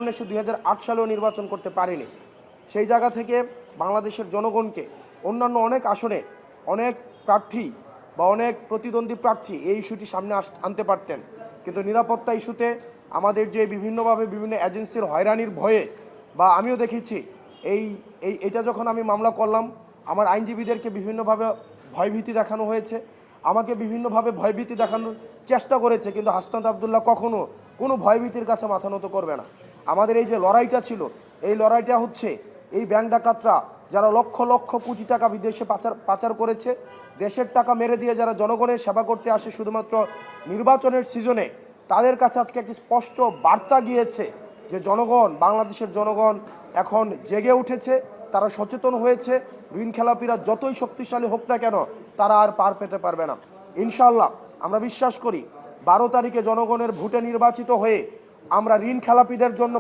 সে 2008 সালেও নির্বাচন করতে পারেনি। সেই জায়গা থেকে বাংলাদেশের জনগণকে অন্যান্য অনেক আসনে অনেক প্রার্থী বা অনেক প্রতিদ্বন্দ্বী প্রার্থী এই ইস্যুটি সামনে আনতে পারতেন, কিন্তু নিরাপত্তা ইস্যুতে আমাদের যে বিভিন্নভাবে বিভিন্ন এজেন্সির হয়রানির ভয়ে, বা আমিও দেখেছি এটা যখন আমি মামলা করলাম আমার আইনজীবীদেরকে বিভিন্নভাবে ভয়ভীতি দেখানো হয়েছে, আমাকে বিভিন্নভাবে ভয়ভীতি দেখানোর চেষ্টা করেছে, কিন্তু হাসনাত আবদুল্লাহ কখনো কোনো ভয়ভীতির কাছে মাথা নত করবে না। আমাদের এই যে লড়াইটা ছিল, এই লড়াইটা হচ্ছে এই ব্যাংক ডাকাতরা যারা লক্ষ লক্ষ কোটি টাকা বিদেশে পাচার করেছে, দেশের টাকা মেরে দিয়ে যারা জনগণের সেবা করতে আসে শুধুমাত্র নির্বাচনের সিজনে, তাদের কাছে আজকে একটি স্পষ্ট বার্তা গিয়েছে যে বাংলাদেশের জনগণ এখন জেগে উঠেছে, তারা সচেতন হয়েছে। ঋণ খেলাপিরা যতই শক্তিশালী হোক না কেন তারা আর পার পেতে পারবে না। ইনশাআল্লাহ আমরা বিশ্বাস করি 12 তারিখে জনগণের ভোটে নির্বাচিত হয়ে আমরা ঋণ খেলাপিদের জন্য